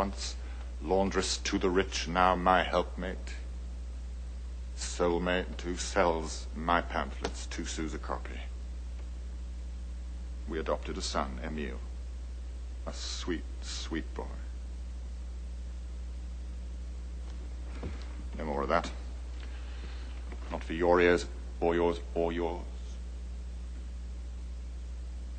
once laundress to the rich, now my helpmate, soulmate, who sells my pamphlets 2 sous a copy. We adopted a son, Emile, a sweet, sweet boy. No more of that. Not for your ears, or yours, or yours.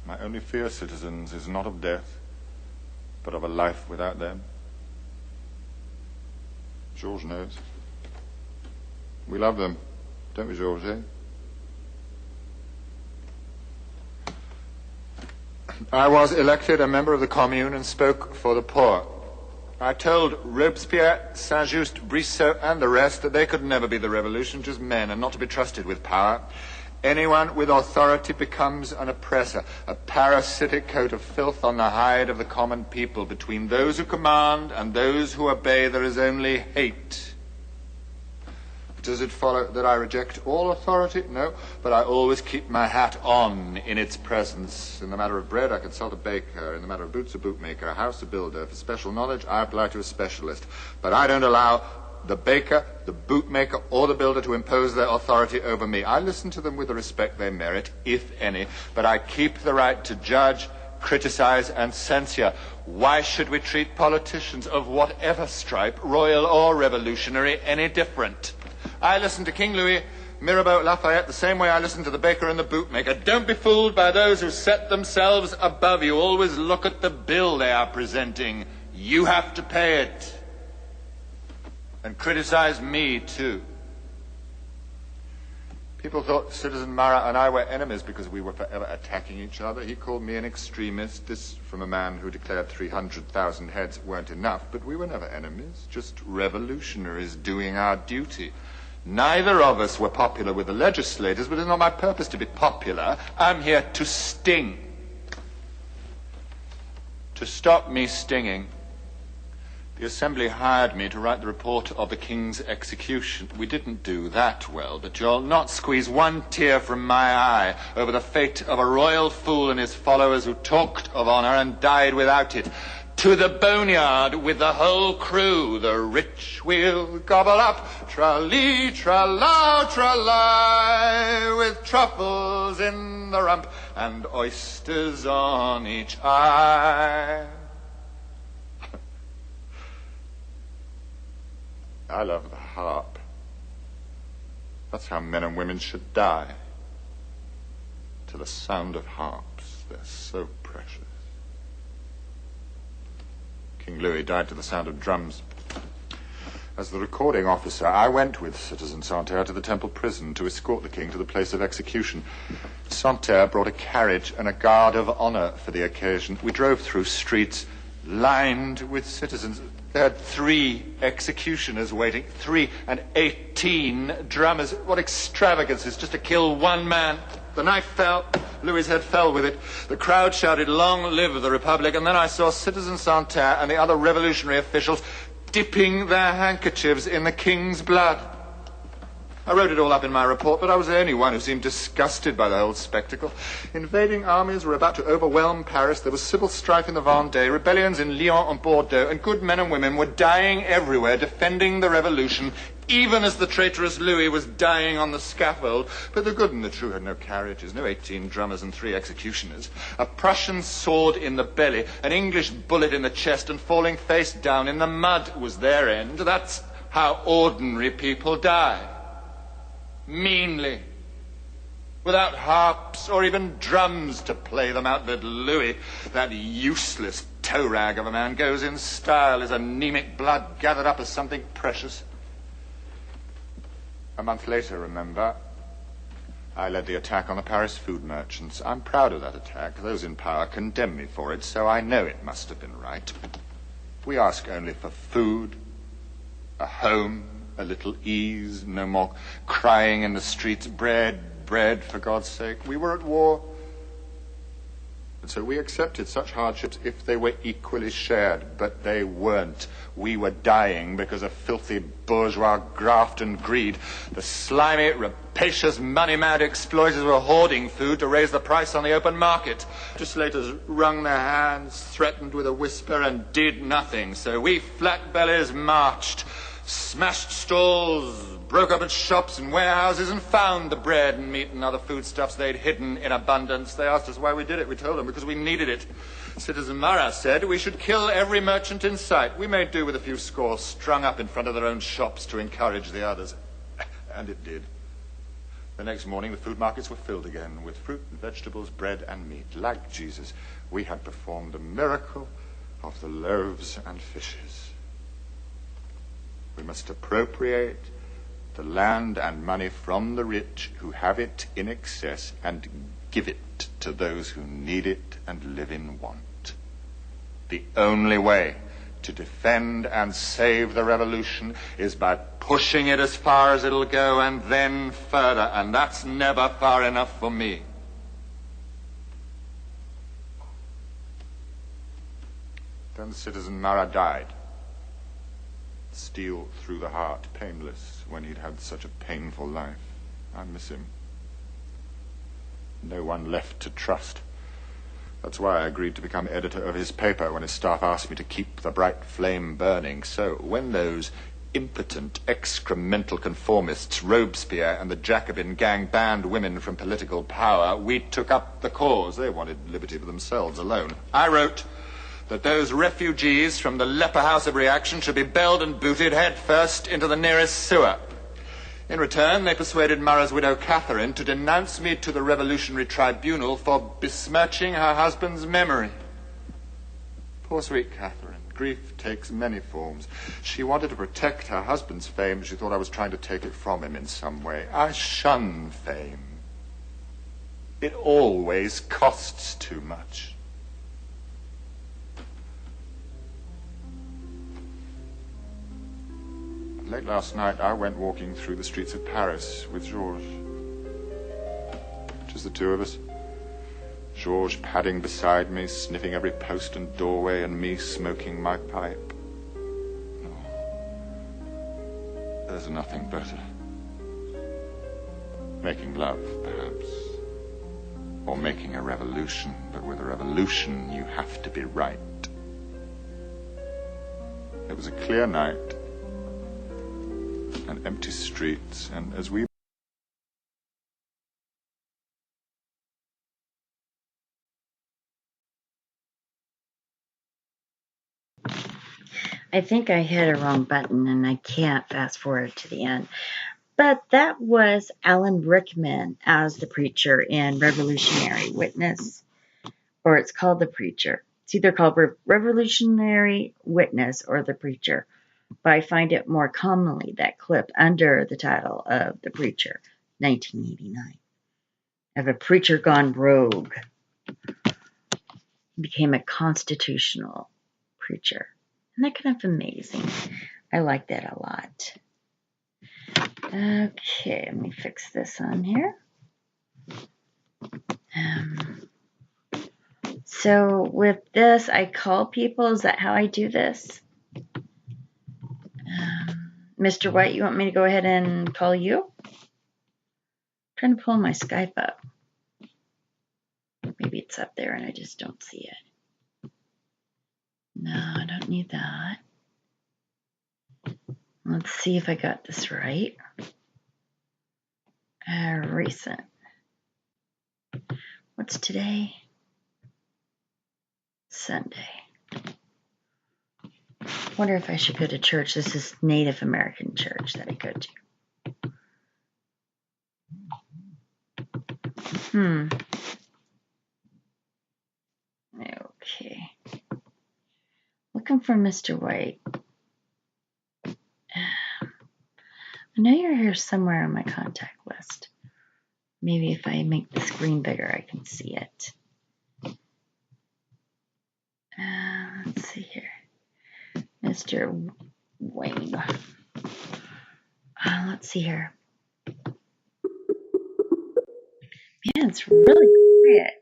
My only fear, citizens, is not of death, but of a life without them. Georges knows. We love them, don't we, Georges, eh? I was elected a member of the Commune and spoke for the poor. I told Robespierre, Saint-Just, Brissot, and the rest that they could never be the revolution, just men, and not to be trusted with power. Anyone with authority becomes an oppressor, a parasitic coat of filth on the hide of the common people. Between those who command and those who obey, there is only hate. Does it follow that I reject all authority? No, but I always keep my hat on in its presence. In the matter of bread, I consult a baker. In the matter of boots, a bootmaker. A house, a builder. For special knowledge, I apply to a specialist. But I don't allow the baker, the bootmaker, or the builder to impose their authority over me. I listen to them with the respect they merit, if any, but I keep the right to judge, criticize, and censure. Why should we treat politicians of whatever stripe, royal or revolutionary, any different? I listen to King Louis, Mirabeau, Lafayette, the same way I listen to the baker and the bootmaker. Don't be fooled by those who set themselves above you. Always look at the bill they are presenting. You have to pay it. And criticize me, too. People thought Citizen Marat and I were enemies because we were forever attacking each other. He called me an extremist, this from a man who declared 300,000 heads weren't enough. But we were never enemies, just revolutionaries doing our duty. Neither of us were popular with the legislators, but it's not my purpose to be popular. I'm here to sting. To stop me stinging, the Assembly hired me to write the report of the King's execution. We didn't do that well, but you'll not squeeze one tear from my eye over the fate of a royal fool and his followers who talked of honor and died without it. To the boneyard with the whole crew, the rich will gobble up, tra-lee, tra-la, tra-lie, with truffles in the rump and oysters on each eye. I love the harp. That's how men and women should die. To the sound of harps. They're so precious. King Louis died to the sound of drums. As the recording officer, I went with Citizen Santerre to the Temple prison to escort the king to the place of execution. Santerre brought a carriage and a guard of honor for the occasion. We drove through streets lined with citizens. There had 3 executioners waiting, 3 and 18 drummers. What extravagances, just to kill one man. The knife fell, Louis' head fell with it. The crowd shouted, "Long live the Republic," and then I saw Citizen Santerre and the other revolutionary officials dipping their handkerchiefs in the king's blood. I wrote it all up in my report, but I was the only one who seemed disgusted by the whole spectacle. Invading armies were about to overwhelm Paris. There was civil strife in the Vendée, rebellions in Lyon and Bordeaux, and good men and women were dying everywhere, defending the revolution, even as the traitorous Louis was dying on the scaffold. But the good and the true had no carriages, no 18 drummers and 3 executioners. A Prussian sword in the belly, an English bullet in the chest, and falling face down in the mud was their end. That's how ordinary people die. Meanly, without harps or even drums to play them out, that Louis, that useless toe rag of a man, goes in style, his anemic blood gathered up as something precious. A month later, remember, I led the attack on the Paris food merchants. I'm proud of that attack. Those in power condemn me for it, so I know it must have been right. We ask only for food, a home, a little ease, no more crying in the streets, bread, bread, for God's sake. We were at war. And so we accepted such hardships if they were equally shared, but they weren't. We were dying because of filthy bourgeois graft and greed. The slimy, rapacious, money-mad exploiters were hoarding food to raise the price on the open market. Legislators wrung their hands, threatened with a whisper, and did nothing. So we flat-bellies marched, smashed stalls, broke up at shops and warehouses, and found the bread and meat and other foodstuffs they'd hidden in abundance. They asked us why we did it. We told them because we needed it. Citizen Marat said we should kill every merchant in sight. We made do with a few scores strung up in front of their own shops to encourage the others. And it did. The next morning, the food markets were filled again with fruit and vegetables, bread and meat. Like Jesus, we had performed a miracle of the loaves and fishes. We must appropriate the land and money from the rich who have it in excess and give it to those who need it and live in want. The only way to defend and save the revolution is by pushing it as far as it'll go and then further, and that's never far enough for me. Then Citizen Marat died. Steel through the heart, painless, when he'd had such a painful life. I miss him. No one left to trust. That's why I agreed to become editor of his paper when his staff asked me to keep the bright flame burning. So when those impotent, excremental conformists, Robespierre and the Jacobin gang, banned women from political power, we took up the cause. They wanted liberty for themselves alone. I wrote that those refugees from the leper house of reaction should be belled and booted head first into the nearest sewer. In return, they persuaded Marat's widow, Catherine, to denounce me to the Revolutionary Tribunal for besmirching her husband's memory. Poor sweet Catherine. Grief takes many forms. She wanted to protect her husband's fame. She thought I was trying to take it from him in some way. I shun fame. It always costs too much. Late last night, I went walking through the streets of Paris with Georges. Just the two of us. Georges padding beside me, sniffing every post and doorway, and me smoking my pipe. No, there's nothing better. Making love, perhaps. Or making a revolution, but with a revolution you have to be right. It was a clear night. And empty streets, and as we I think I hit a wrong button and I can't fast forward to the end. But that was Alan Rickman as the preacher in Revolutionary Witness, or it's called The Preacher. It's either called Revolutionary Witness or The Preacher. But I find it more commonly that clip under the title of The Preacher, 1989, of a preacher gone rogue, became a constitutional preacher. Isn't that kind of amazing? I like that a lot. Okay, let me fix this on here. So with this, I call people. Is that how I do this? Mr. White, you want me to go ahead and call you? I'm trying to pull my Skype up. Maybe it's up there and I just don't see it. No, I don't need that. Let's see if I got this right. Recent. What's today? Sunday. Wonder if I should go to church. This is Native American church that I go to. Okay. Looking for Mr. White. I know you're here somewhere on my contact list. Maybe if I make the screen bigger, I can see it. Let's see here. Mr. Wayne. Let's see here. Man, it's really quiet.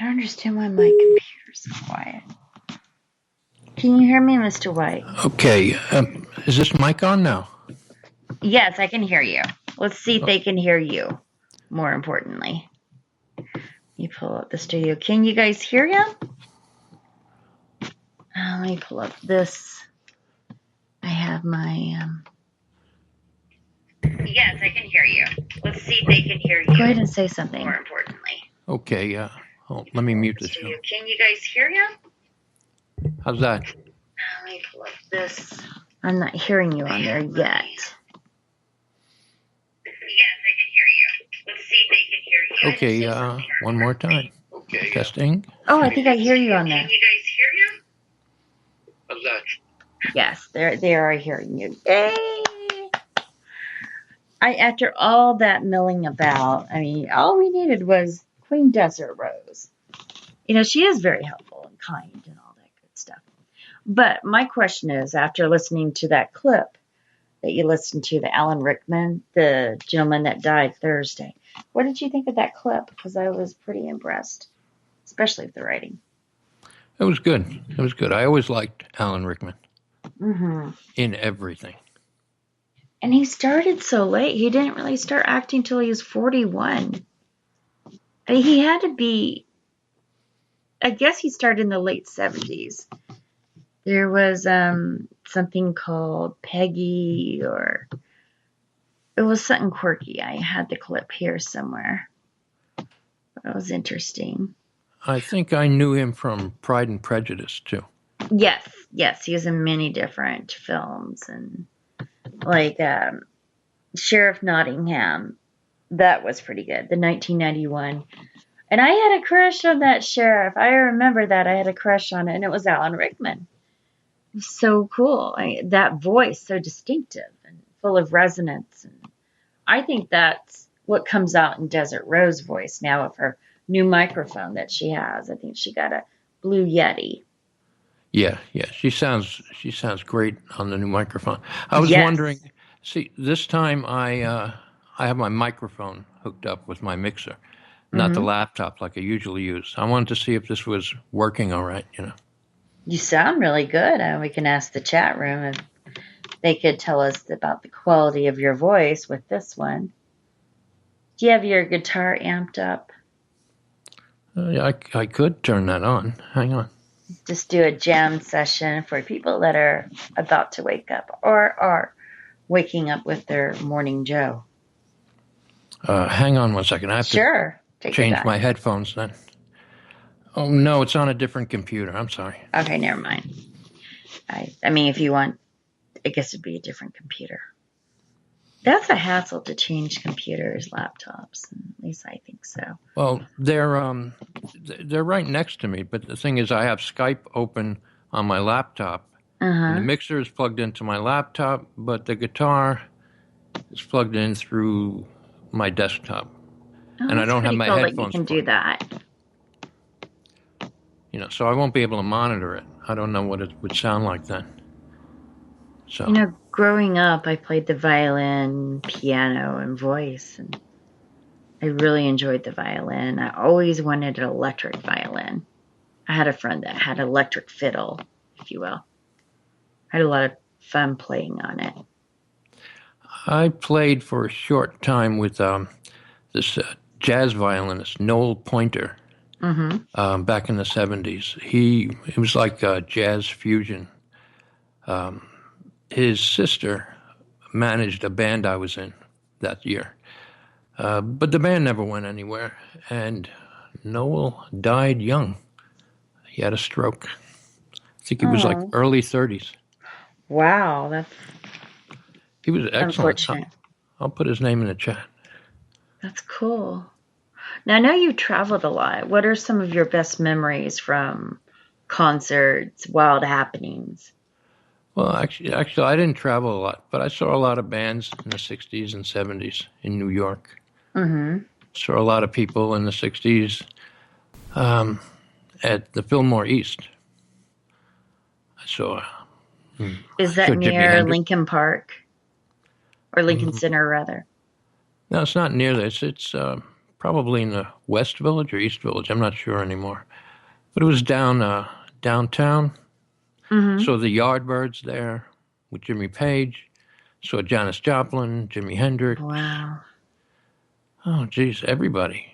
don't understand why my computer's so quiet. Can you hear me, Mr. White? Okay. Is this mic on now? Yes, I can hear you. Let's see if they can hear you, more importantly. You pull up the studio. Can you guys hear him? Let me pull up this. I have my... Yes, I can hear you. Let's see if they can hear you. Go ahead and say something. More importantly. Okay. Let me mute the show. Can you guys hear him? How's that? Let me pull up this. I'm not hearing you on there yet. Yes, I can hear you. Let's see if they can hear you. Okay. One more time. Okay. Testing. Oh, I think I hear you on there. Can you guys hear you? How's that? Yes, they are hearing you. Yay! After all that milling about, I mean, all we needed was Queen Desert Rose. You know, she is very helpful and kind and all that good stuff. But my question is, after listening to that clip that you listened to, the Alan Rickman, the gentleman that died Thursday, what did you think of that clip? Because I was pretty impressed, especially with the writing. It was good. It was good. I always liked Alan Rickman. Mm-hmm. In everything. And he started so late. He didn't really start acting until he was 41. I mean, he had to be, I guess he started in the late 70s. There was something called Peggy, or it was something quirky. I had the clip here somewhere. But it was interesting. I think I knew him from Pride and Prejudice, too. Yes. He was in many different films. And like Sheriff Nottingham. That was pretty good. The 1991. And I had a crush on that sheriff. I remember that. I had a crush on it. And it was Alan Rickman. So cool. That voice, so distinctive and full of resonance. And I think that's what comes out in Desert Rose voice now with her new microphone that she has. I think she got a Blue Yeti. Yeah. She sounds great on the new microphone. I was wondering, see, this time I have my microphone hooked up with my mixer, not the laptop like I usually use. I wanted to see if this was working all right, you know. You sound really good. We can ask the chat room if they could tell us about the quality of your voice with this one. Do you have your guitar amped up? I could turn that on. Hang on. Just do a jam session for people that are about to wake up or are waking up with their morning Joe. Hang on 1 second. I have to change my headphones then. Oh, no, it's on a different computer. I'm sorry. Okay, never mind. I mean, if you want, I guess it'd be a different computer. That's a hassle to change computers, laptops. At least I think so. Well, they're right next to me, but the thing is, I have Skype open on my laptop. And the mixer is plugged into my laptop, but the guitar is plugged in through my desktop. And I don't have my headphones. You can do that. You know, so I won't be able to monitor it. I don't know what it would sound like then. So, you know, growing up, I played the violin, piano, and voice, and I really enjoyed the violin. I always wanted an electric violin. I had a friend that had an electric fiddle, if you will. I had a lot of fun playing on it. I played for a short time with this jazz violinist, Noel Pointer, back in the 70s. He was like jazz fusion. His sister managed a band I was in that year. But the band never went anywhere, and Noel died young. He had a stroke. I think he was like early 30s. Wow, He was excellent. I'll put his name in the chat. That's cool. Now, I know you traveled a lot. What are some of your best memories from concerts, wild happenings? Well, actually, I didn't travel a lot, but I saw a lot of bands in the 60s and 70s in New York. Saw a lot of people in the 60s at the Fillmore East. I saw. Is that near Lincoln Park? Or Lincoln Center, rather? No, it's not near this. It's probably in the West Village or East Village. I'm not sure anymore. But it was downtown. Mm-hmm. So the Yardbirds there with Jimmy Page. Saw Janis Joplin, Jimi Hendrix. Wow. Oh, geez, everybody.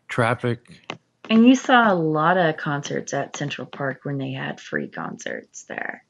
Traffic. And you saw a lot of concerts at Central Park when they had free concerts there.